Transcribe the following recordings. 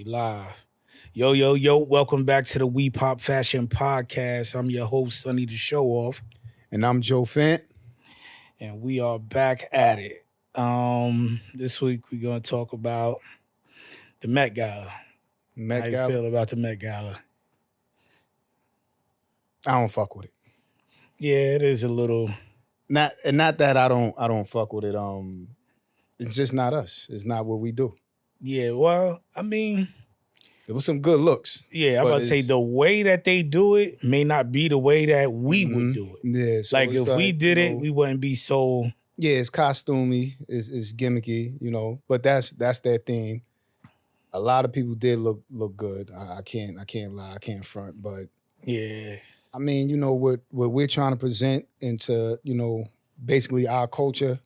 We live. Yo, yo, yo, welcome back to the We Pop Fashion Podcast. I'm your host, Sonny the Show Off. And I'm Joe Fent. And we are back at it. This week we're gonna talk about the Met Gala. Met How Gala. you feel about the Met Gala? I don't fuck with it. Yeah, it is a little Not that I don't fuck with it. It's just not us. It's not what we do. yeah, well, I mean, There was some good looks. yeah, I'm about to say the way that they do it may not be the way that we would do it. Yeah. So Like it's if we did it, know, we wouldn't be so yeah, it's costumey, it's gimmicky, but that's their thing. A lot of people did look good. I can't lie, I can't front, but yeah. I mean, what we're trying to present into, basically our culture.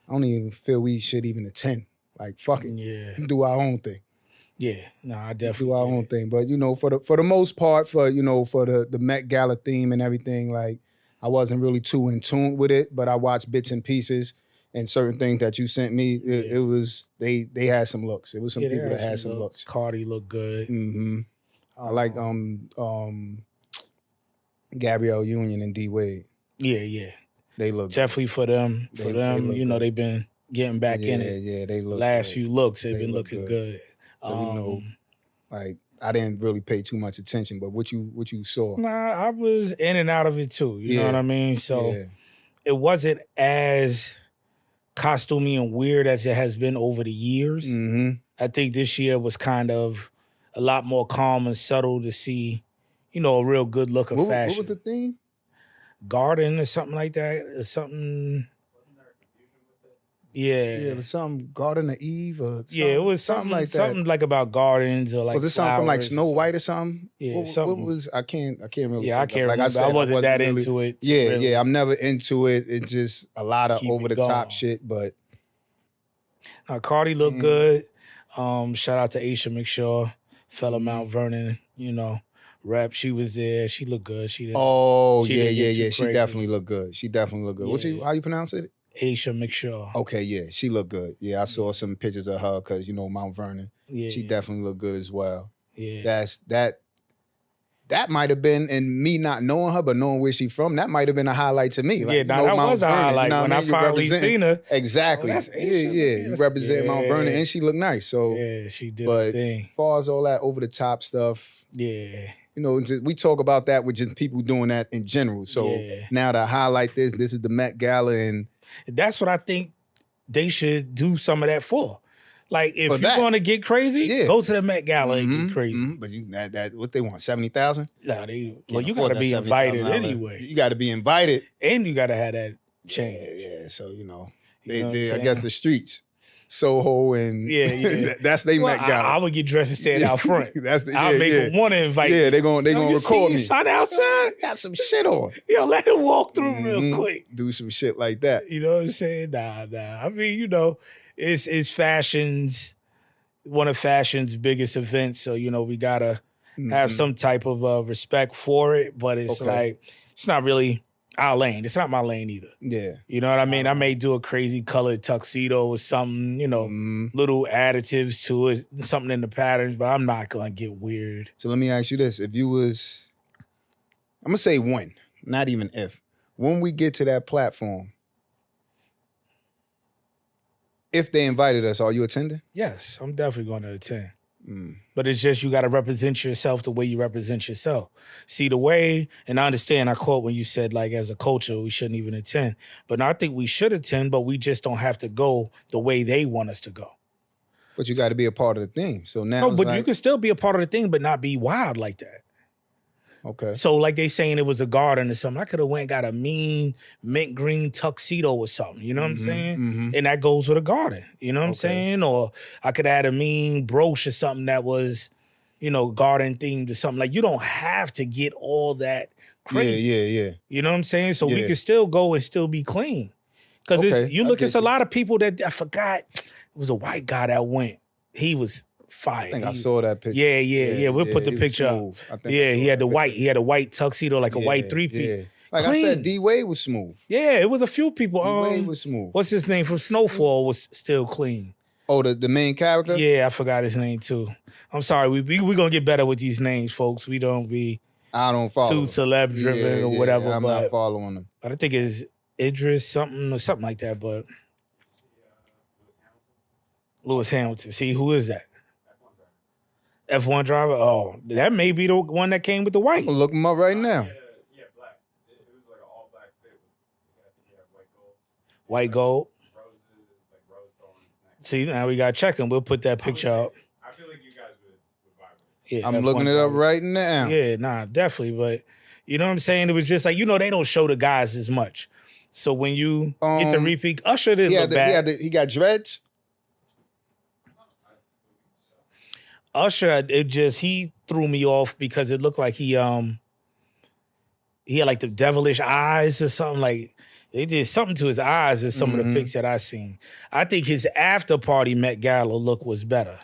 I don't even feel we should even attend. Like, fuck it. Yeah. Do our own thing. Yeah. No, I definitely Do our own thing. But, for the most part, for the Met Gala theme and everything, like, I wasn't really too in tune with it, but I watched bits and pieces and certain things that you sent me. It was, they had some looks. It was some people that had some looks. Cardi looked good. Mm-hmm. I like Gabrielle Union and D Wade. Yeah. They look definitely good. for them. They look good. They've been getting back in it. Yeah, they look Last good. few looks, they've They been look looking good. good. So, like, I didn't really pay too much attention, but what you saw. Nah, I was in and out of it too. You know what I mean? So it wasn't as costumey and weird as it has been over the years. Mm-hmm. I think this year was kind of a lot more calm and subtle to see, a real good look of fashion. What was the theme? Garden or something like that, or something. Yeah, it was some Garden of Eve or something, yeah, it was something like that. Something like about gardens or like. Was it something from like Snow White or something? Yeah, what was I can't really. Yeah, I can't like remember. I said, I wasn't that really, into it. Yeah, really. yeah, I'm never into it. It's just a lot of over the top shit. But Cardi looked good. Shout out to Aisha McShaw, fellow Mount Vernon. Rep. She was there. She looked good. She didn't. Oh she yeah. Crazy. She definitely looked good. Yeah. How you pronounce it? Aisha McShaw. Okay, yeah, she looked good. Yeah, I saw some pictures of her because Mount Vernon. Yeah, she definitely looked good as well. Yeah, that might have been, and me not knowing her but knowing where she's from, that might have been a highlight to me. Like, that was a highlight when I finally seen her. Exactly. Oh, that's Aisha. You represent Mount Vernon, and she looked nice. So yeah, she did. But the thing. As far as all that over the top stuff, yeah. We talk about that with just people doing that in general. So now to highlight this is the Met Gala, and that's what I think they should do some of that for. Like if you're going to get crazy, go to the Met Gala and get crazy. Mm-hmm. But that what they want, 70,000? Nah, you got to be invited anyway. You got to be invited, and you got to have that change. Yeah. So they I guess the streets. Soho and that's they Met Gala. I would get dressed and stand out front. I'll make them want to invite. Yeah, they gonna record me. Son outside, got some shit on. Let him walk through real quick. Do some shit like that. You know what I'm saying? Nah. I mean, it's fashion's one of fashion's biggest events. So we gotta have some type of respect for it. But it's like it's not really our lane. It's not my lane either. Yeah. You know what I mean? I may do a crazy colored tuxedo or something, little additives to it, something in the patterns, but I'm not going to get weird. So let me ask you this. If you was, I'm going to say when, not even if. When we get to that platform, if they invited us, are you attending? Yes, I'm definitely going to attend. But it's just you got to represent yourself the way you represent yourself. See, the way, and I understand, I quote when you said, like, as a culture, we shouldn't even attend. But I think we should attend, but we just don't have to go the way they want us to go. But you got to be a part of the thing. So now no, but you can still be a part of the thing, but not be wild like that. Okay. So like they saying it was a garden or something, I could have went and got a mean mint green tuxedo or something, you know what I'm saying? Mm-hmm. And that goes with a garden, you know what I'm saying? Or I could add a mean brooch or something that was, garden themed or something. Like you don't have to get all that crazy. Yeah. You know what I'm saying? So we could still go and still be clean. Because it's a lot of people that I forgot. It was a white guy that went. He was fire. I think I saw that picture. Yeah. We'll put the picture up. Yeah, he had the white tuxedo, like a white three-piece. Yeah. Like clean. I said, D Wade was smooth. Yeah, it was a few people. D Wade was smooth. What's his name from Snowfall was still clean. Oh, the main character? Yeah, I forgot his name too. I'm sorry. We gonna get better with these names, folks. We don't be I don't follow. too celeb driven or whatever. I'm not following them. But I think it's Idris something or something like that. But Lewis Hamilton. See, who is that? F1 driver. Oh, that may be the one that came with the white. I'm gonna look him up right now. Yeah, black. It was like an all black fit. White gold. White gold. Roses, like rose thorns. See, now we gotta check him. We'll put that picture up. I feel like you guys would vibe with Yeah, I'm F1 looking it up driver. right now. Yeah, nah, definitely. But you know what I'm saying? It was just like, they don't show the guys as much. So when you get the repeat, Usher didn't look bad. He got dreads. Usher, he threw me off because it looked like he had like the devilish eyes or something. Like they did something to his eyes in some of the pics that I seen. I think his after party Met Gala look was better.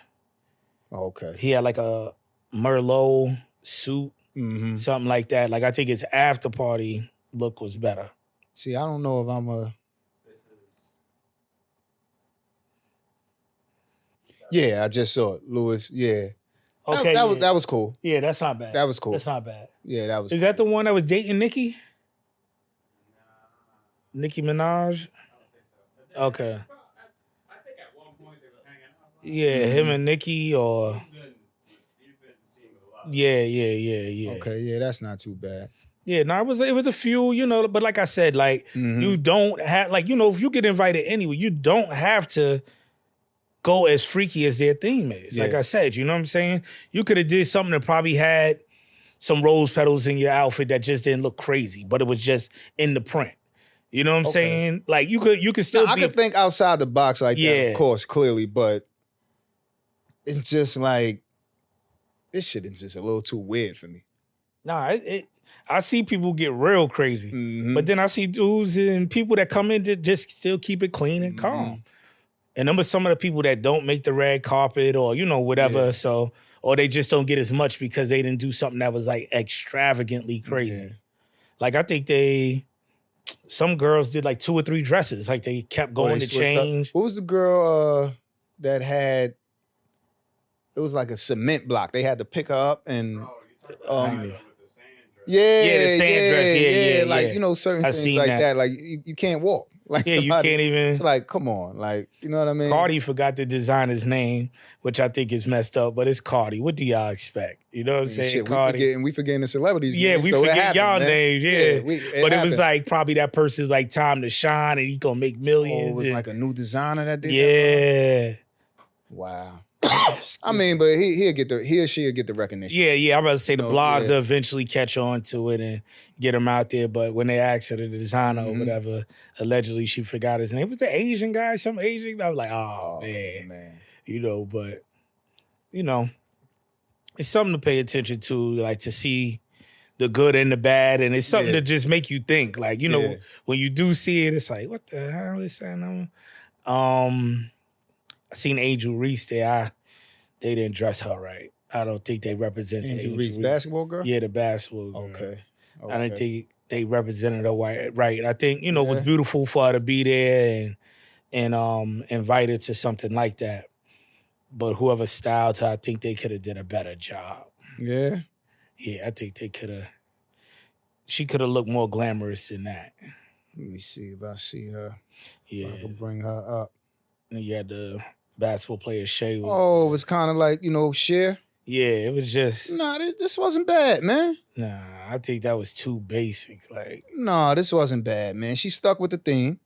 Okay. He had like a Merlot suit, something like that. Like I think his after party look was better. See, I don't know if I'm a. Yeah, I just saw it, Lewis. Yeah. Okay, that was cool. Yeah, that's not bad. That was cool. That's not bad. Yeah, that was. Is that the one that was dating Nicki? Nicki Minaj? Okay. I think at one point they was hanging out. Yeah, him and Nicki or. You've been seeing it a lot. Yeah. Okay, yeah, that's not too bad. Yeah, no, it was a few, but like I said, like you don't have, like, if you get invited anywhere, you don't have to go as freaky as their theme is. Yeah. Like I said, you know what I'm saying? You could have did something that probably had some rose petals in your outfit that just didn't look crazy, but it was just in the print. You know what I'm saying? Like you could still I could think outside the box like that, of course, clearly, but it's just like this shit is just a little too weird for me. Nah, I see people get real crazy, but then I see dudes and people that come in to just still keep it clean and calm. And them are some of the people that don't make the red carpet or, whatever. Yeah. So, or they just don't get as much because they didn't do something that was like extravagantly crazy. Yeah. Like I think some girls did like 2 or 3 dresses. Like they kept going to change. Up. What was the girl that had, it was like a cement block. They had to pick her up and. Yeah, the sand dress. Yeah. Like, certain things like that. Like you can't walk. Like you can't even. It's like, come on. Like, you know what I mean? Cardi forgot to design his name, which I think is messed up, but it's Cardi. What do y'all expect? You know what I'm saying? Shit, Cardi. We forgetting the celebrities. Yeah, names, we so forget y'all names. Yeah. But it was happened. like probably that person's like time to shine and he's going to make millions. Oh, it was like a new designer that did that? Yeah. Wow. I mean, but he or she'll get the recognition. Yeah. I'm about to say the blogs will eventually catch on to it and get him out there. But when they asked her, the designer or whatever, allegedly she forgot his name. It was the Asian guy, some Asian. I was like, oh man. But it's something to pay attention to, like to see the good and the bad, and it's something to just make you think. Like, when you do see it, it's like, what the hell is that? I seen Angel Reese there. They didn't dress her right. I don't think they represented Angel Reese. Basketball girl? Yeah, the basketball girl. Okay. I didn't think they represented her right. I think, it was beautiful for her to be there and invited to something like that. But whoever styled her, I think they could have did a better job. Yeah? Yeah, I think they could have. She could have looked more glamorous than that. Let me see if I see her. Yeah. I can bring her up. And you had the basketball player Shea. It was kind of like, Cher. Yeah, it was just. Nah, this wasn't bad, man. Nah, I think that was too basic. Like. Nah, this wasn't bad, man. She stuck with the theme.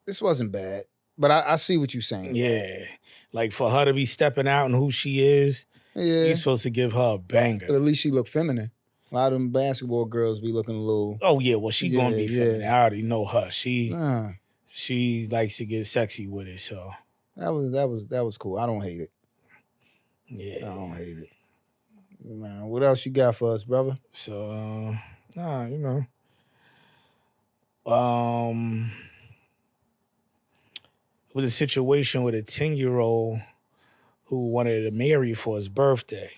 This wasn't bad. But I see what you're saying. Yeah. Like for her to be stepping out and who she is, you're supposed to give her a banger. But at least she looked feminine. A lot of them basketball girls be looking a little. Oh yeah, well she gonna be feminine. I already know her. She likes to get sexy with it. So that was cool. I don't hate it. Yeah, I don't hate it. Man, what else you got for us, brother? So it was a situation with a 10-year-old who wanted to marry for his birthday.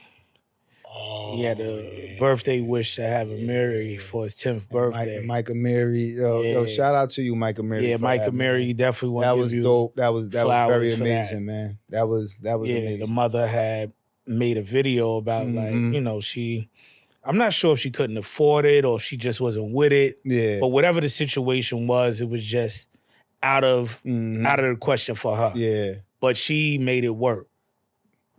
He had a birthday wish to have Amiri for his 10th birthday. Mike Amiri, yo, shout out to you, Mike Amiri. Yeah, Mike Amiri, definitely want to give you dope. That was very amazing, that. man. That was amazing. The mother had made a video about like, you know, I'm not sure if she couldn't afford it or if she just wasn't with it. Yeah. But whatever the situation was, it was just out of the question for her. Yeah. But she made it work.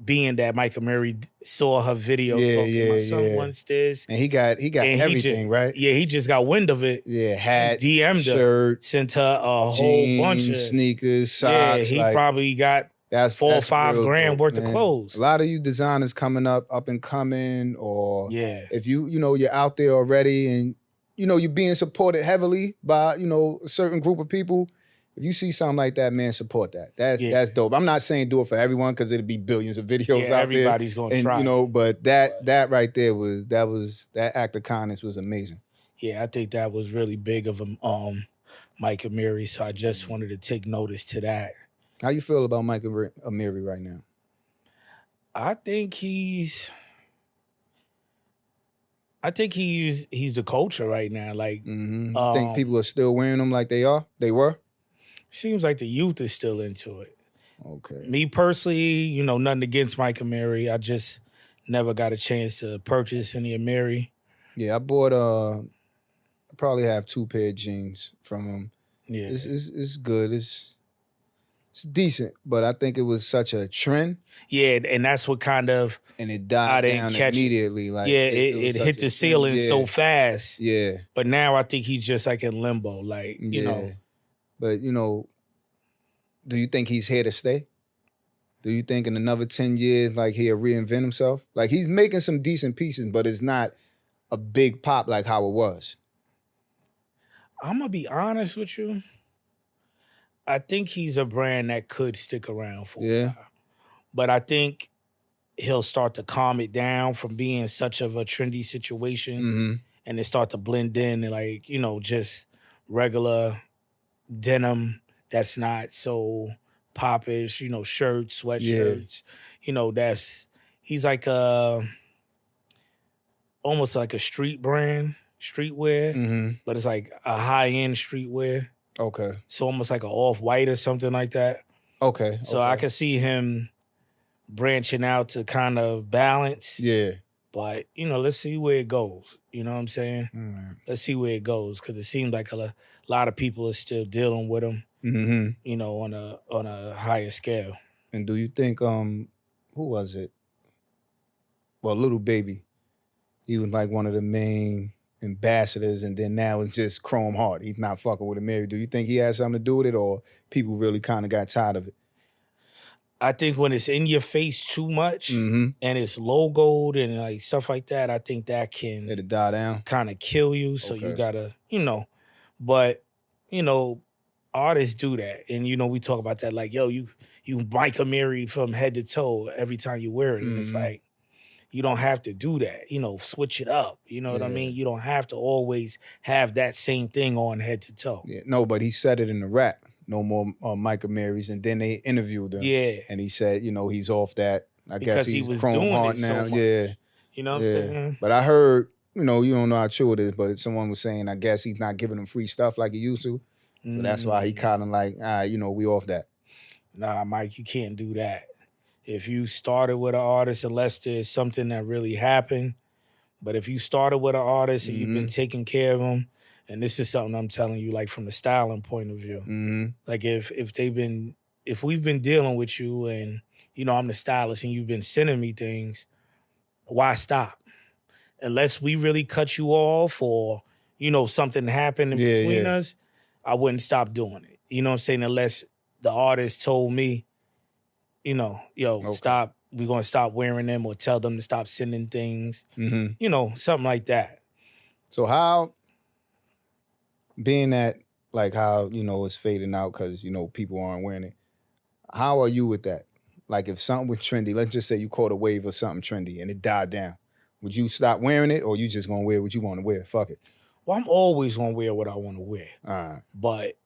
Being that Mike Amiri saw her video talking, my son wants this. And he got everything, right? Yeah, he just got wind of it. Yeah, hat, DM'd shirt, her, sent her a whole bunch of sneakers, socks. Yeah, he probably got $4 or $5 grand worth of clothes. A lot of you designers coming up and coming, or if you're out there already and you're being supported heavily by a certain group of people. If you see something like that, man, support that. That's dope. I'm not saying do it for everyone because it'll be billions of videos out there. Everybody's gonna try. But that right there that act of kindness was amazing. Yeah, I think that was really big of Mike Amiri. So I just wanted to take notice to that. How you feel about Mike Amiri right now? I think he's the culture right now. Like, You think people are still wearing them like they were? Seems like the youth is still into it. Okay. Me personally, nothing against Mike Amiri. I just never got a chance to purchase any Amiri. Yeah, I bought I probably have 2 pair of jeans from him. Yeah. It's good. It's decent, but I think it was such a trend. Yeah, and that's what kind of and it died down immediately. Like it hit the ceiling so fast. Yeah. But now I think he's just like in limbo. Like, you know. But, do you think he's here to stay? Do you think in another 10 years, like, he'll reinvent himself? Like, he's making some decent pieces, but it's not a big pop like how it was. I'm going to be honest with you. I think he's a brand that could stick around for a while. But I think he'll start to calm it down from being such of a trendy situation and it start to blend in and, like, just regular denim that's not so popish, shirts, sweatshirts. He's like almost like a street brand, streetwear, but it's like a high-end streetwear. Okay. So almost like an off-white or something like that. Okay. So I can see him branching out to kind of balance. Yeah. But, let's see where it goes. You know what I'm saying? Let's see where it goes because it seems like a lot of people are still dealing with him, on a higher scale. And do you think, who was it? Well, Little Baby. He was like one of the main ambassadors, and then now it's just Chrome Heart. He's not fucking with Amiri. Do you think he has something to do with it, or people really kind of got tired of it? I think when it's in your face too much and it's logoed and like stuff like that, I think that can it'll die down, kind of kill you. So you gotta, but artists do that, and we talk about that. Like, yo, you Mike Amiri from head to toe every time you wear it, and it's like you don't have to do that. Switch it up. You know what I mean? You don't have to always have that same thing on head to toe. Yeah, no, but he said it in the rap. No more Mike Amiri's, and then they interviewed him. Yeah, and he said, he's off that. I because guess he's he was Chrome doing Heart it now. so much. Yeah, you know what I'm saying. But I heard, you don't know how true it is, but someone was saying, I guess he's not giving them free stuff like he used to. So that's why he kind of like, we off that. Nah, Mike, you can't do that. If you started with an artist, unless there's something that really happened, but if you started with an artist and you've been taking care of them. And this is something I'm telling you, like from the styling point of view. Like if we've been dealing with you and, I'm the stylist and you've been sending me things, why stop? Unless we really cut you off or, something happened in between us, I wouldn't stop doing it. You know what I'm saying? Unless the artist told me, stop, we're going to stop wearing them or tell them to stop sending things, something like that. So how... being that, like how, it's fading out because, people aren't wearing it, how are you with that? Like if something was trendy, let's just say you caught a wave of something trendy and it died down. Would you stop wearing it or you just going to wear what you want to wear? Fuck it. Well, I'm always going to wear what I want to wear. All right. But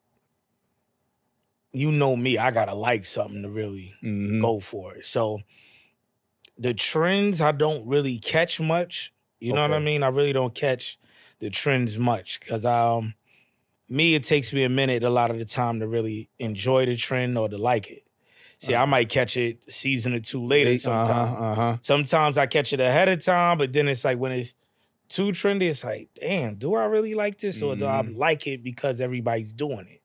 you know me, I got to like something to really go for it. So The trends I don't really catch much. You know what I Okay. mean? I really don't catch the trends much because me, it takes me a minute a lot of the time to really enjoy the trend or to like it. See, I might catch it a season or two later sometimes. Sometimes I catch it ahead of time, but then it's like when it's too trendy, it's like, damn, do I really like this or do I like it because everybody's doing it?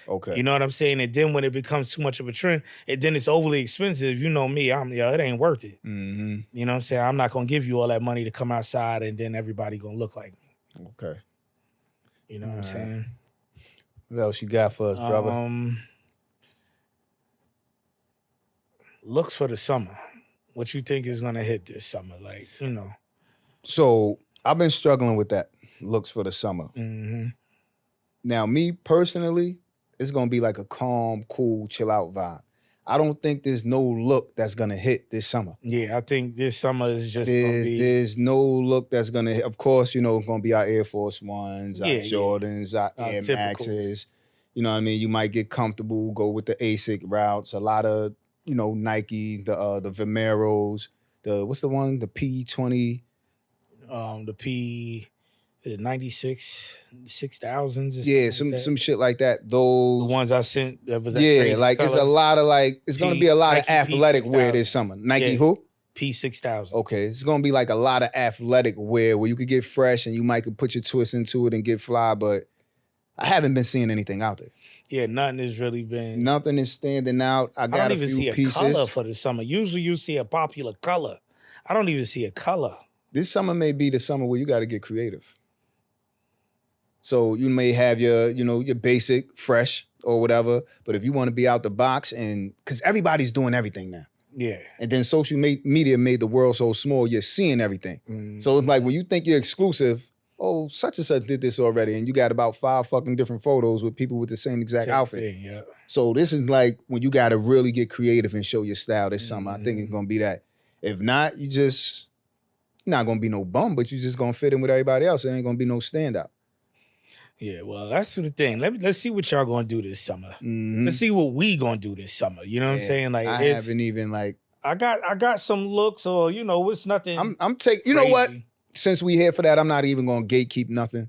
Okay. You know what I'm saying? And then when it becomes too much of a trend, and then it's overly expensive, you know me, it ain't worth it. Mm-hmm. You know what I'm saying? I'm not going to give you all that money to come outside and then everybody going to look like me. Okay. You know what I'm saying? What else you got for us, brother? Looks for the summer. What you think is going to hit this summer? Like, you know. So I've been struggling with that. Looks for the summer. Mm-hmm. Now, me personally, it's going to be like a calm, cool, chill out vibe. I don't think there's no look that's going to hit this summer. Yeah, I think this summer is just going to be... There's no look that's going to hit. Of course, you know, it's going to be our Air Force Ones, our Jordans, our Air Maxes. You know what I mean? You might get comfortable, go with the ASIC routes. A lot of, you know, Nike, the Vomeros, what's the one? The P20. The P... Is it 96, 6,000s? Yeah, some shit like that. Those the ones I sent that was that crazy like color. It's a lot of like it's gonna be a lot Nike of athletic wear this summer. Nike who? P6000. Okay, it's gonna be like a lot of athletic wear where you could get fresh and you might could put your twist into it and get fly, but I haven't been seeing anything out there. Yeah, nothing has really been. Nothing is standing out. I don't even see a color for the summer. Usually you see a popular color. I don't even see a color. This summer may be the summer where you got to get creative. So you may have your, you know, your basic, fresh or whatever, but if you want to be out the box and, because everybody's doing everything now. Yeah. And then social media made the world so small, you're seeing everything. So it's like when you think you're exclusive, oh, such and such did this already, and you got about 5 fucking different photos with people with the same exact outfit. Yeah. So this is like when you got to really get creative and show your style this summer. I think it's going to be that. If not, you're not going to be no bum, but you're just going to fit in with everybody else. There ain't going to be no standout. Yeah, well, that's the thing. Let's see what y'all gonna do this summer. Let's see what we gonna do this summer. You know what I'm saying? Like I haven't even like I got some looks, or you know, it's nothing. I'm taking. You know what? Since we here for that, I'm not even gonna gatekeep nothing.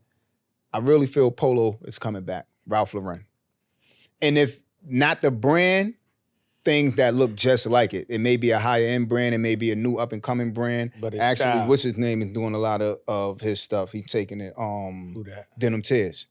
I really feel Polo is coming back. Ralph Lauren, and if not the brand, things that look just like it. It may be a higher end brand. It may be a new up and coming brand. But actually, style. what's his name is doing a lot of his stuff. He's taking it. Who that? Denim Tears.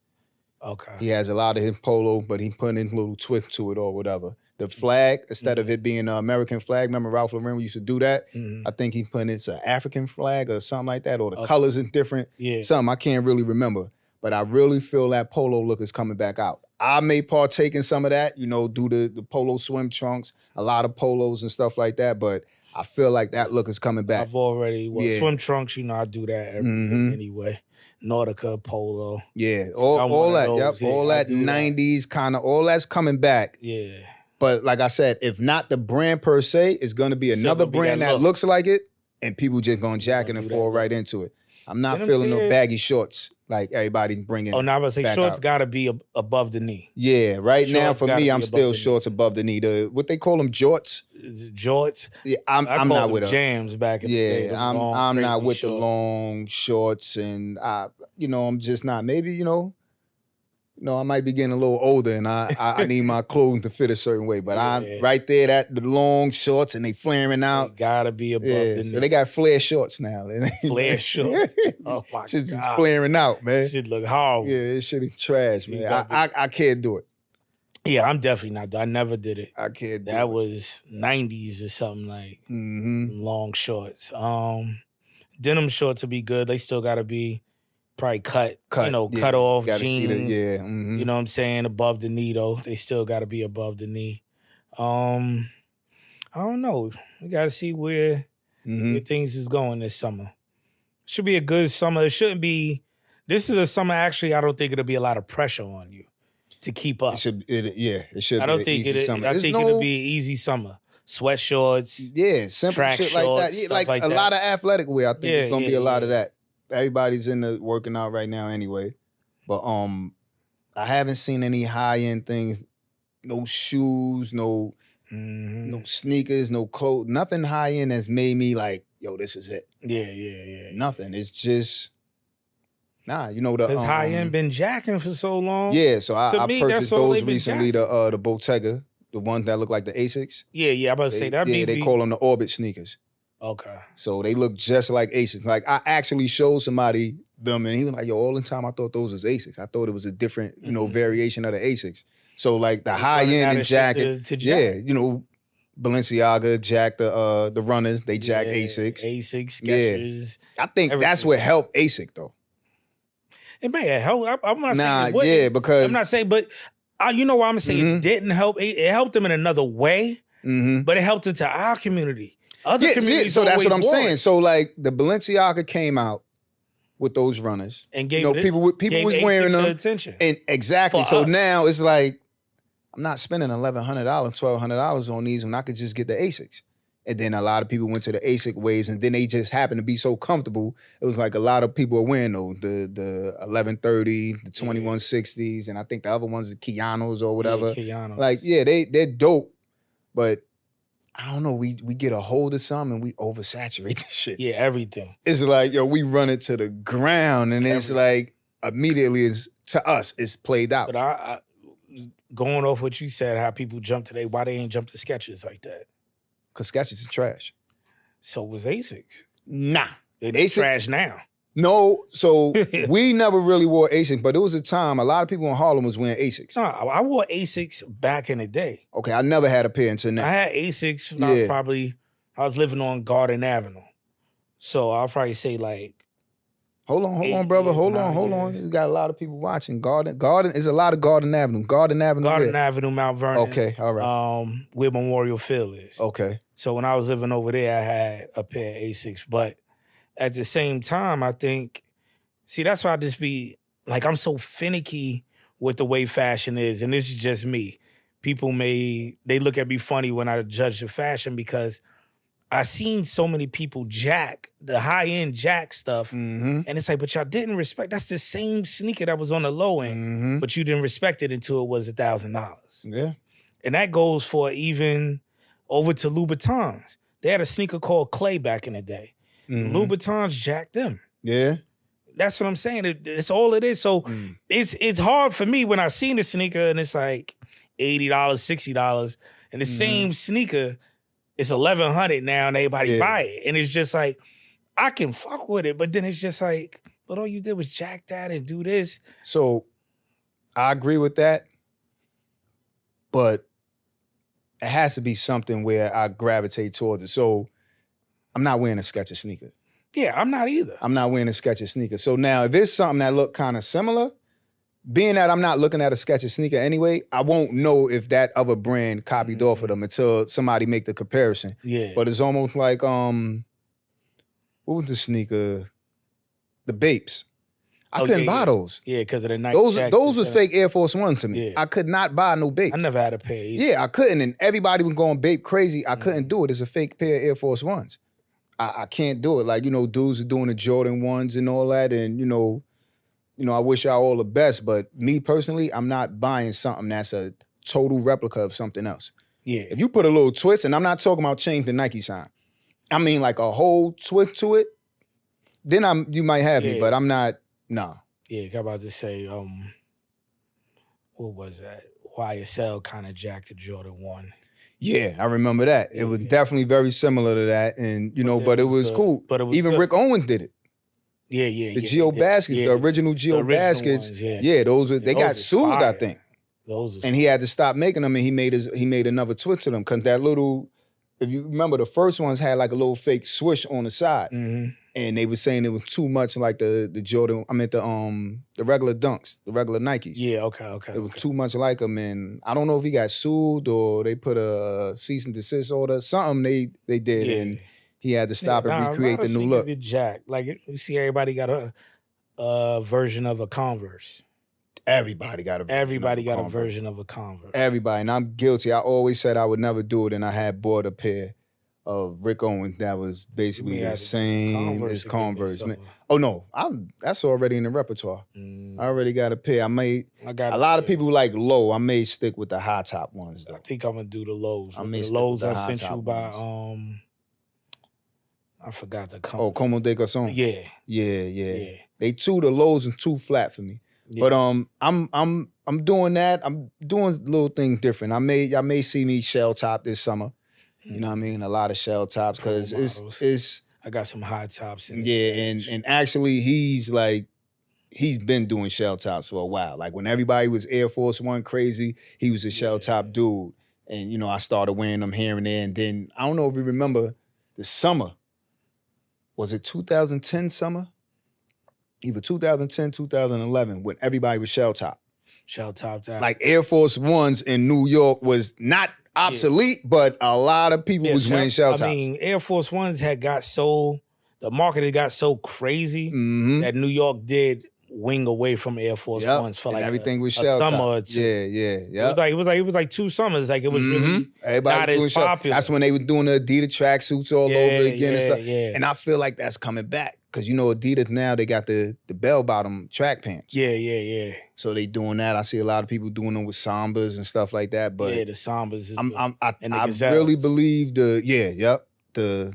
Okay. He has a lot of his polo, but he put in a little twist to it or whatever. The flag, instead of it being an American flag, remember Ralph Lauren used to do that? I think he put it's an African flag or something like that, or the colors is different. Yeah. Something I can't really remember. But I really feel that polo look is coming back out. I may partake in some of that, you know, do the polo swim trunks, a lot of polos and stuff like that, but I feel like that look is coming back. I've already, swim trunks, you know, I do that anyway. Nautica, polo. Yeah, all that, all that 90s kind of, all that's coming back. Yeah. But like I said, if not the brand per se, it's going to be another brand that looks like it, and people just going to jack it and fall right into it. I'm not feeling no baggy shorts like everybody bringing. Oh, now I was saying shorts got to be above the knee. Yeah, right now for me, I'm still shorts above the knee. What they call them, jorts. Jorts. Yeah, I'm not with jams back in the day. Yeah, I'm not with the long shorts, and I'm just not. Maybe I might be getting a little older, and I need my clothing to fit a certain way. But I'm right there at the long shorts, and they flaring out. They gotta be above the knee. So they got flare shorts now. Flare shorts. Oh my shit's God, flaring out, man. Shit look horrible. Yeah, this shit is trash, man. I can't do it. Yeah, I'm definitely not. I never did it. I can't. That was 90s or something like long shorts. Denim shorts would be good. They still gotta be. Probably cut off jeans. You know what I'm saying? Above the knee, though. They still got to be above the knee. I don't know. We got to see where things is going this summer. Should be a good summer. It shouldn't be. This is a summer, actually, I don't think it'll be a lot of pressure on you to keep up. It should I don't think it'll be an easy summer. Sweat shorts. Yeah, simple track shit shorts, like that. Yeah, like a lot of athletic wear. I think it's going to be a lot of that. Everybody's in the working out right now anyway. But I haven't seen any high-end things, no shoes, no No sneakers, no clothes, nothing high end that's made me like, yo, this is it. Yeah. Nothing. It's just the Because high end been jacking for so long. Yeah, so To I me, purchased that's all those they've been recently. jacking. The Bottega, the ones that look like the Asics. Yeah. I'm about to say that. They call them the Orbit sneakers. Okay. So they look just like Asics. Like I actually showed somebody them, and he was like, "Yo, all the time I thought those was Asics. I thought it was a different, variation of the Asics." So like the high end and jacket, to jack. Balenciaga, Jack, the runners, they jack Asics. Asics, Skechers. I think that's what helped Asic though. It may have helped. I'm not saying it wouldn't. Because I'm not saying, but you know why I'm saying it didn't help. It helped them in another way, but it helped into our community. Other communities. So that's what I'm saying. It. So like the Balenciaga came out with those runners, and gave people was wearing them. Attention. And exactly. For so us. Now it's like I'm not spending $1,100, $1,200 on these when I could just get the Asics. And then a lot of people went to the ASIC waves, and then they just happened to be so comfortable. It was like a lot of people were wearing those, the 1130, the 2160s, and I think the other ones, the Keanos or whatever. Yeah, Keanos. Like, they're dope, but I don't know. We get a hold of something and we oversaturate the shit. Yeah, everything. It's like, yo, we run it to the ground, and it's like immediately to us, it's played out. But I going off what you said, how people jump today, why they ain't jump to Skechers like that? Because Skechers is trash. So was Asics. Nah. They trash now. No, so we never really wore Asics, but it was a time a lot of people in Harlem was wearing Asics. No, I wore Asics back in the day. Okay, I never had a pair until now. I had Asics when I was living on Garden Avenue. So I'll probably say like Hold on, brother. Hold on. You got a lot of people watching. Garden is a lot of Garden Avenue. Garden Avenue, Mount Vernon. Okay, all right. Where Memorial Field is. Okay. So when I was living over there, I had a pair of Asics. But at the same time, I think, that's why I just be, like, I'm so finicky with the way fashion is. And this is just me. People they look at me funny when I judge the fashion because I seen so many people jack the high-end jack stuff, and it's like, but y'all didn't respect. That's the same sneaker that was on the low end, but you didn't respect it until it was $1,000. Yeah, and that goes for even over to Louboutins. They had a sneaker called Clay back in the day. Louboutins jacked them. Yeah, that's what I'm saying. It's all it is. So it's hard for me when I seen the sneaker and it's like $80, $60, and the same sneaker. It's $1,100 now and everybody buy it. And it's just like, I can fuck with it, but then it's just like, but all you did was jack that and do this. So I agree with that, but it has to be something where I gravitate towards it. So I'm not wearing a Skechers sneaker. Yeah, I'm not either. I'm not wearing a Skechers sneaker. So now if it's something that look kind of similar, being that I'm not looking at a Skechers sneaker anyway, I won't know if that other brand copied off of them until somebody make the comparison. Yeah. But it's almost like, what was the sneaker? The Bapes. I couldn't buy those. Yeah, because of the night. Those was fake Air Force One to me. Yeah. I could not buy no Bapes. I never had a pair either. Yeah, I couldn't. And everybody was going Bape crazy. I couldn't do it. It's a fake pair of Air Force Ones. I can't do it. Like, dudes are doing the Jordan 1s and all that. And, I wish y'all all the best, but me personally, I'm not buying something that's a total replica of something else. Yeah. If you put a little twist, and I'm not talking about change the Nike sign, I mean like a whole twist to it, then you might have me, but I'm not, nah. Yeah, I'm about to say, what was that? YSL kind of jacked the Jordan 1. Yeah, I remember that. It was definitely very similar to that, and but it was cool. But it was even good. Rick Owens did it. Yeah. The Geo baskets, the original Geo baskets. Ones, they got sued, fire. I think. Those and he had to stop making them, and he made another twist to them because that little, if you remember, the first ones had like a little fake swoosh on the side, and they were saying it was too much like the Jordan. I meant the regular Dunks, the regular Nikes. Yeah, okay. It was too much like them, and I don't know if he got sued or they put a cease and desist order, something they did, and he had to stop and recreate the new look. Jack, like you see, everybody got a version of a Converse. Everybody got a version of a Converse. Everybody, and I'm guilty. I always said I would never do it, and I had bought a pair of Rick Owens that was basically may the have to get some same Converse as to give me Converse. some. Oh no, that's already in the repertoire. I already got a pair. I got A lot of people like low. I may stick with the high top ones I though. think I'm gonna do the lows. I The may stick with lows the I high sent top you by ones. I forgot the company. Oh, Como de Garçon. Yeah. Yeah. They two the lows and too flat for me. Yeah. But I'm doing that. I'm doing little things different. Y'all may see me shell top this summer. You know what I mean? A lot of shell tops because it's I got some high tops in and actually he's been doing shell tops for a while. Like when everybody was Air Force One crazy, he was a shell top dude. And you know, I started wearing them here and there. And then I don't know if you remember the summer. Was it 2010 summer? Either 2010, 2011, when everybody was shell top. Shell topped out. Like Air Force Ones in New York was not obsolete, but a lot of people was wearing shell tops. I mean, Air Force Ones the market had got so crazy that New York did wing away from Air Force Ones for like everything was a shell summer top. or two. Yeah. It was like 2 summers. Like it was really everybody not as popular. That's when they were doing the Adidas tracksuits all over again and stuff. Yeah. And I feel like that's coming back. Cause you know Adidas now they got the bell bottom track pants. Yeah. So they doing that. I see a lot of people doing them with Sambas and stuff like that. But the Sambas. I really believe the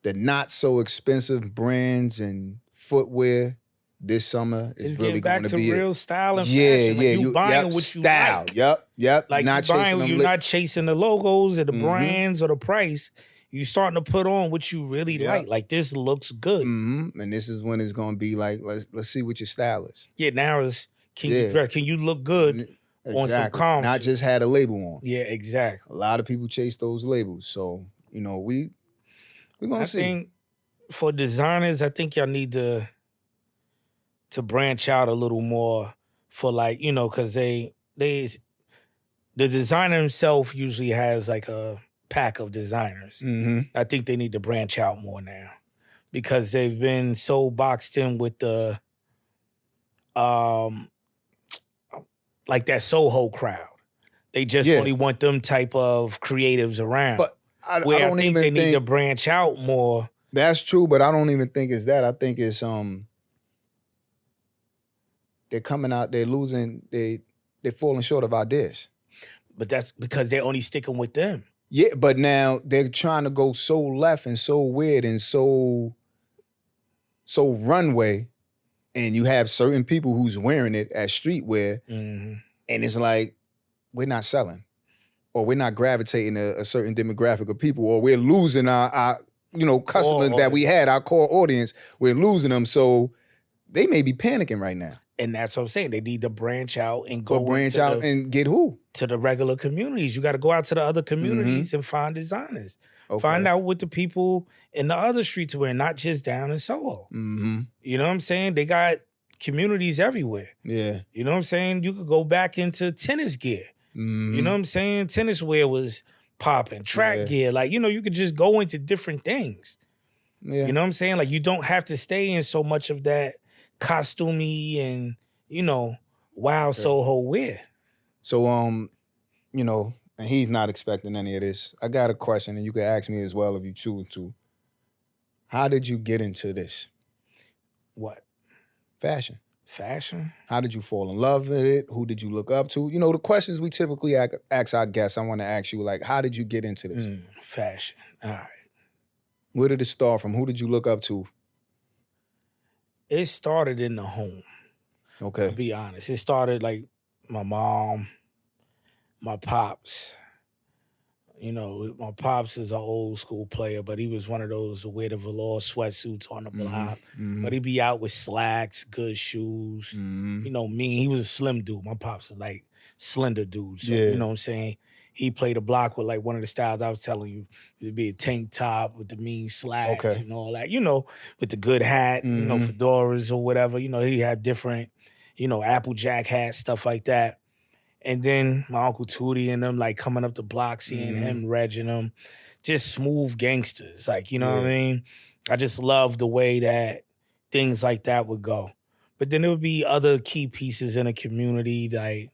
not so expensive brands and footwear this summer is really going to be getting back to real style and fashion. Like you buying what you style. like. Yep. Like you're not chasing the logos or the brands or the price. You starting to put on what you really like. Like this looks good. And this is when it's going to be like, let's see what your style is. Yeah, now can you dress? Can you look good on some comps? Not just had a label on. Yeah, exactly. A lot of people chase those labels. So, you know, we're going to see. I think for designers, I think y'all need to branch out a little more for like, you know, because the designer himself usually has like a pack of designers. I think they need to branch out more now because they've been so boxed in with the like that Soho crowd. They just only want them type of creatives around. But I think they need to branch out more. That's true, but I don't even think it's that. I think it's they're coming out, they're falling short of ideas. But that's because they're only sticking with them. Yeah, but now they're trying to go so left and so weird and so runway, and you have certain people who's wearing it as streetwear, and it's like, we're not selling, or we're not gravitating a certain demographic of people, or we're losing our customers that we had, our core audience, we're losing them, so they may be panicking right now. And that's what I'm saying. They need to branch out and and get who? To the regular communities. You got to go out to the other communities and find designers. Okay. Find out what the people in the other streets wear, not just down in Soho. You know what I'm saying? They got communities everywhere. Yeah. You know what I'm saying? You could go back into tennis gear. You know what I'm saying? Tennis wear was popping. Track gear. Like, you know, you could just go into different things. Yeah. You know what I'm saying? Like, you don't have to stay in so much of that costumey and, you know, wild Soho wear. So, you know, and he's not expecting any of this. I got a question, and you can ask me as well if you choose to. How did you get into this? What? Fashion. Fashion? How did you fall in love with it? Who did you look up to? You know, the questions we typically ask our guests, I want to ask you, like, how did you get into this? Fashion. All right. Where did it start from? Who did you look up to? It started in the home. Okay. To be honest. It started like my mom, my pops. You know, my pops is an old school player, but he was one of those who wear the velour sweatsuits on the block. But he'd be out with slacks, good shoes. You know, mean. He was a slim dude. My pops was like slender dude. So, you know what I'm saying? He played the block with like one of the styles I was telling you. It'd be a tank top with the mean slacks and all that. You know, with the good hat, you know, fedoras or whatever. You know, he had different, you know, Applejack hats, stuff like that. And then my Uncle Tootie and them, like, coming up the block, seeing him, regging them. Just smooth gangsters. Like, you know what I mean? I just love the way that things like that would go. But then there would be other key pieces in a community, like,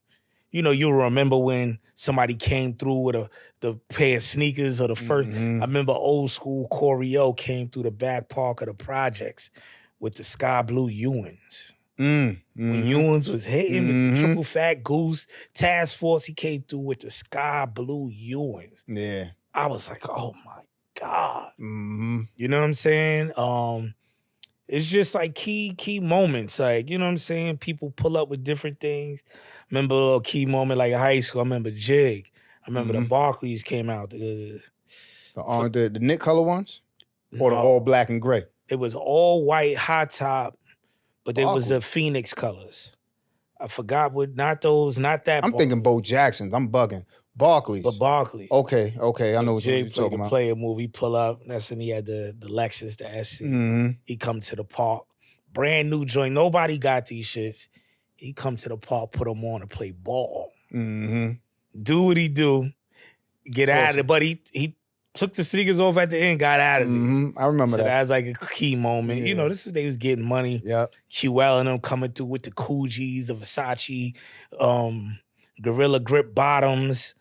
you know, you'll remember when somebody came through with the pair of sneakers or the first. Mhm. I remember old school Coryell came through the back park of the projects with the sky blue Ewans. When Ewans was hitting with the triple fat goose task force, he came through with the sky blue Ewans. Yeah. I was like, oh my God. Mm-hmm. You know what I'm saying? It's just like key moments. Like, you know what I'm saying? People pull up with different things. Remember a key moment like high school. I remember Jig. I remember the Barclays came out. The Nick color ones? Or the all black and gray? It was all white, high top, but it was Barclays. the Phoenix colors. I forgot what, not those, not that. I'm thinking Bo Jackson's. I'm bugging. Barclays. But Barclays. Okay. I know what you're talking about. Player movie, pull up. That's when he had the Lexus, the SC. He come to the park. Brand new joint. Nobody got these shits. He come to the park, put them on and play ball. Do what he do. Get out of it. But he took the sneakers off at the end, got out of it. I remember that. That was like a key moment. Yeah. You know, this is they was getting money. Yeah. QL and them coming through with the Coogis, the Versace, Gorilla Grip bottoms.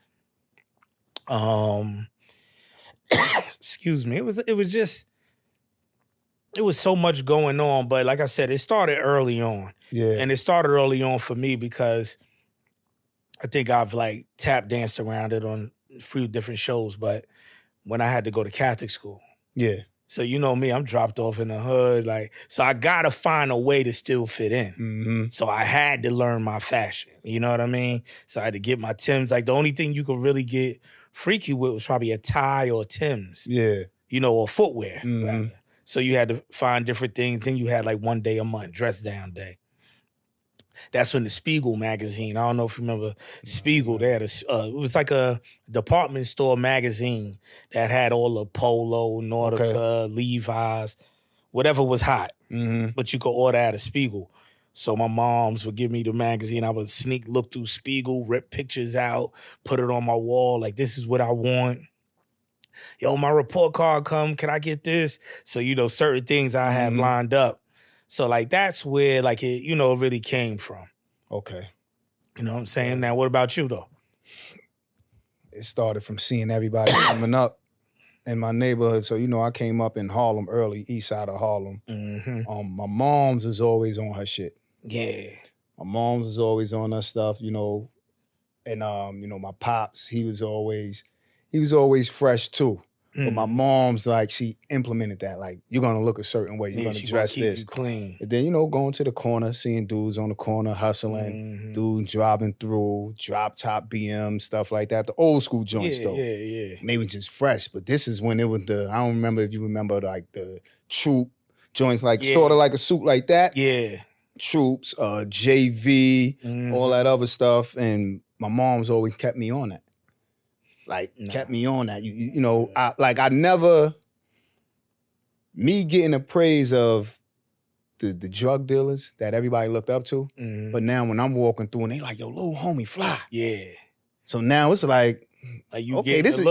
Excuse me. It was so much going on, but like I said, it started early on. Yeah. And it started early on for me because I think I've like tap danced around it on a few different shows, but when I had to go to Catholic school. Yeah. So you know me, I'm dropped off in the hood. So I gotta find a way to still fit in. So I had to learn my fashion. You know what I mean? So I had to get my Timbs. Like the only thing you could really get freaky with was probably a tie or Timbs. Yeah. You know, or footwear. Rather. So you had to find different things. Then you had like one day a month, dress down day. That's when the Spiegel magazine, I don't know if you remember Spiegel, they had it was like a department store magazine that had all the Polo, Nautica, Levi's, whatever was hot. But you could order at a Spiegel. So my moms would give me the magazine. I would sneak look through Spiegel, rip pictures out, put it on my wall. Like, this is what I want. Yo, my report card come. Can I get this? So, you know, certain things I have lined up. So, like, that's where, like, it, you know, really came from. Okay. You know what I'm saying? Now, what about you, though? It started from seeing everybody coming up in my neighborhood. So, you know, I came up in Harlem early, east side of Harlem. My mom's was always on her shit. Yeah. My mom's was always on her stuff, you know. And, you know, my pops, he was always fresh, too. But my mom's like, she implemented that. Like, you're gonna look a certain way. You're gonna dress keep this. You clean. And then, you know, going to the corner, seeing dudes on the corner hustling, dudes driving through, drop top BM, stuff like that. The old school joints, though. Yeah. Maybe just fresh. But this is when it was I don't remember if you remember like the troop joints, like sort of like a suit like that. Yeah. Troops, JV, all that other stuff. And my mom's always kept me on that. Like, kept me on that. You know, I never, me getting the praise of the drug dealers that everybody looked up to, but now when I'm walking through and they like, yo, little homie, fly. Yeah. So now it's like you okay, this is,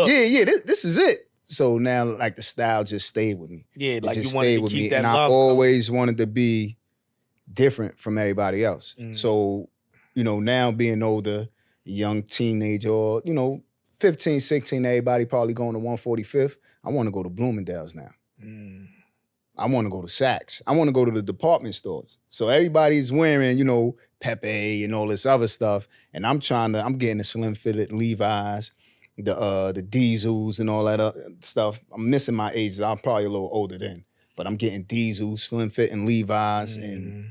this is it. So now, like, the style just stayed with me. Yeah, it like just you wanted to keep that and love I always wanted to be different from everybody else. So, you know, now being older, young teenager, or, you know, 15, 16, everybody probably going to 145th. I want to go to Bloomingdale's now. I want to go to Saks. I want to go to the department stores. So everybody's wearing, you know, Pepe and all this other stuff. And I'm getting the slim fitted Levi's, the Diesels and all that other stuff. I'm missing my age. I'm probably a little older then. But I'm getting Diesels, slim fit and Levi's, and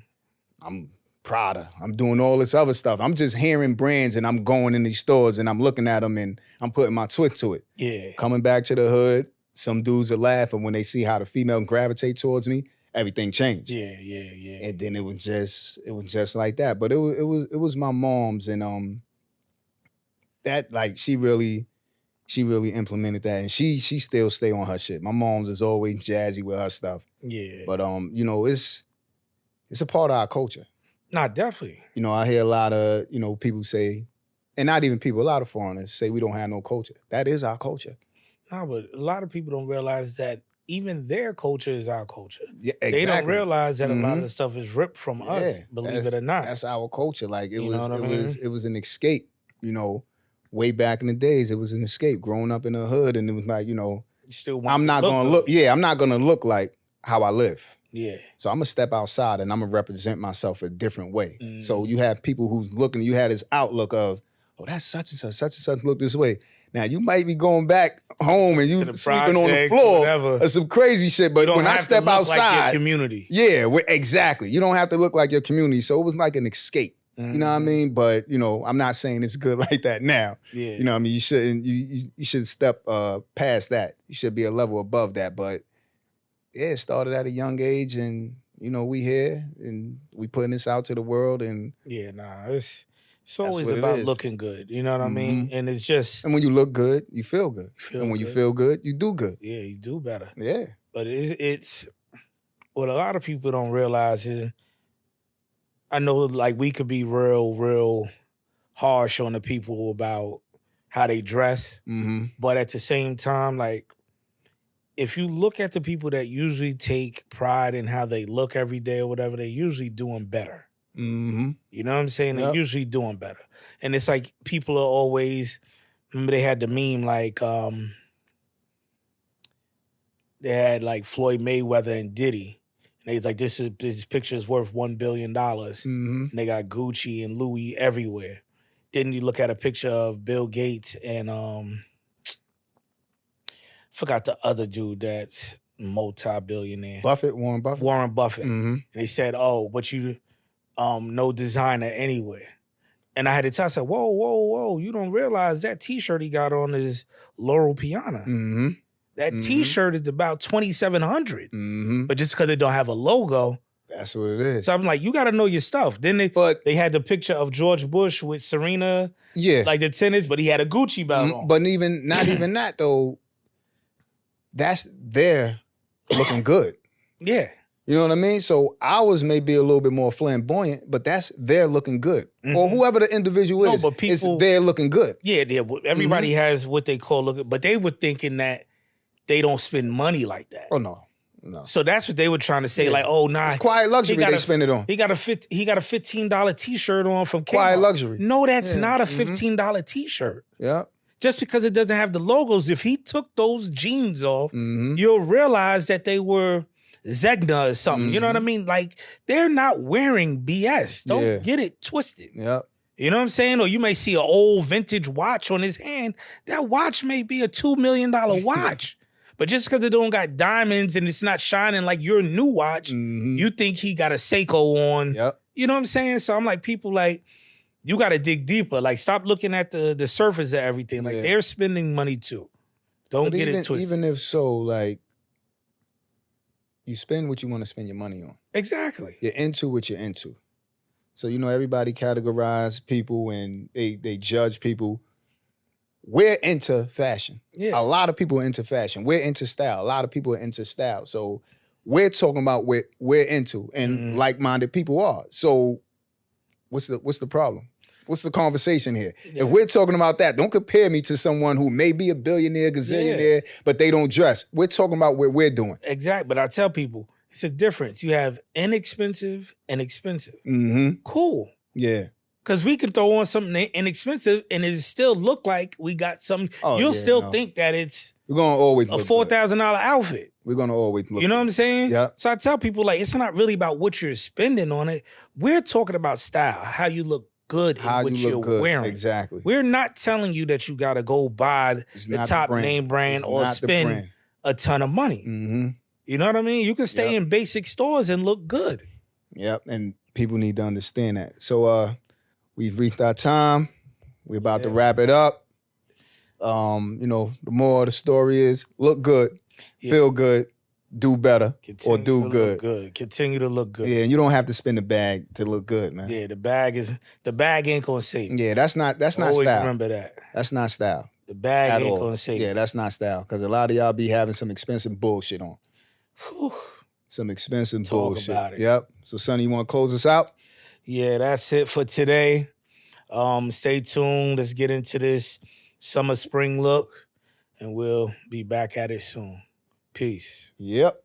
I'm Prada. I'm doing all this other stuff. I'm just hearing brands and I'm going in these stores and I'm looking at them and I'm putting my twist to it. Yeah. Coming back to the hood, some dudes are laughing when they see how the female gravitate towards me. Everything changed. Yeah. And then it was just like that. But it was my mom's, and that, like, she really implemented that, and she still stay on her shit. My mom's is always jazzy with her stuff. Yeah. But you know, it's a part of our culture. Nah, definitely. You know, I hear a lot of, you know, people say, and not even people, a lot of foreigners say we don't have no culture. That is our culture. Nah, but a lot of people don't realize that even their culture is our culture. Yeah, exactly. They don't realize that a lot of the stuff is ripped from us, believe it or not. That's our culture. Like, it You know what I mean? was an escape. you know, way back in the days, it was an escape. Growing up in the hood, and it was like, you know, You still want I'm to not gonna look. good. Yeah, I'm not gonna look like how I live. Yeah. So I'm gonna step outside and I'm gonna represent myself a different way. Mm. So you have people who's looking. You had this outlook of, oh, that's such and such look this way. Now you might be going back home and you the sleeping on the projects, floor whatever. or some crazy shit. But You don't when I have to step look outside, like your community. yeah, exactly. You don't have to look like your community. So it was like an escape. Mm-hmm. You know what I mean? But you know, I'm not saying it's good like that now. Yeah. You know what I mean? You shouldn't. You should step past that. You should be a level above that. But yeah, it started at a young age, and you know, we here and we putting this out to the world. And yeah, nah, it's always what it about is. looking good. You know what I mean? And it's just, and when you look good, you feel good. feel And when you good. feel good, you do good. Yeah, you do better. Yeah. But it's what a lot of people don't realize is, I know like we could be real harsh on the people about how they dress, Mm-hmm. but at the same time, like if you look at the people that usually take pride in how they look every day or whatever, they're usually doing better. Mm-hmm. You know what I'm saying? Yep. They're usually doing better. And it's like people are always, remember they had the meme like they had like Floyd Mayweather and Diddy. And they was like, this picture is worth $1 billion. Mm-hmm. And they got Gucci and Louis everywhere. Then you look at a picture of Bill Gates and forgot the other dude that's multi-billionaire. Warren Buffett. Warren Buffett. Mm-hmm. And they said, oh, but you no designer anywhere. And I had to tell, I said, whoa, you don't realize that T-shirt he got on is Laurel Piana. Mm-hmm. That T-shirt is about $2,700. Mm-hmm. But just because it don't have a logo. That's what it is. So I'm like, you got to know your stuff. Then they had the picture of George Bush with Serena, yeah, like the tennis, but he had a Gucci belt on. But not even that though. That's there looking good. Yeah. You know what I mean? So ours may be a little bit more flamboyant, but that's they're looking good. Mm-hmm. Or whoever the individual is, but people, they're looking good. Yeah, everybody has what they call looking, but they were thinking that they don't spend money like that. Oh, no. So that's what they were trying to say, like, oh, nah. It's quiet luxury they spend it on. He got a $15 T-shirt on from Kmart. Quiet luxury. No, that's not a $15 T-shirt. Yeah. Just because it doesn't have the logos, if he took those jeans off, you'll realize that they were Zegna or something. You know what I mean? Like, they're not wearing BS. Don't get it twisted. Yeah. You know what I'm saying? Or you may see an old vintage watch on his hand. That watch may be a $2 million watch. But just because it don't got diamonds and it's not shining like your new watch, you think he got a Seiko on. Yep. You know what I'm saying? So I'm like, people like, you got to dig deeper. Like, stop looking at the surface of everything. Like, they're spending money too. Don't get it twisted. Even if so, like, you spend what you want to spend your money on. Exactly. You're into what you're into. So, you know, everybody categorize people and they judge people. We're into fashion. Yeah. A lot of people are into fashion. We're into style. A lot of people are into style. So we're talking about what we're into and like-minded people are. So what's the problem? What's the conversation here? Yeah. If we're talking about that, don't compare me to someone who may be a billionaire, gazillionaire, but they don't dress. We're talking about what we're doing. Exactly. But I tell people, it's a difference. You have inexpensive and expensive. Cool. Yeah. Because we can throw on something inexpensive and it still look like we got something. You'll still think that it's we're gonna always a $4,000 outfit. We're gonna always look. You know what I'm saying? Yeah. So I tell people, like, it's not really about what you're spending on it. We're talking about style, how you look good in what you're wearing. Exactly. We're not telling you that you got to go buy the top name brand or spend a ton of money. You know what I mean? You can stay in basic stores and look good. Yep. And people need to understand that. So we've reached our time. We're about to wrap it up. You know, the moral of the story is look good, feel good, do better, or do good. Continue to look good. Yeah, and you don't have to spend a bag to look good, man. Yeah, the bag ain't gonna save you. Yeah, that's not Always style. Remember that. That's not style. The bag ain't gonna save you. Yeah, that's not style. Because a lot of y'all be having some expensive bullshit on. Whew. Some expensive Talk bullshit. about it. Yep. So, Sonny, you want to close us out? Yeah, that's it for today. Stay tuned. Let's get into this summer spring look, and we'll be back at it soon. Peace. Yep.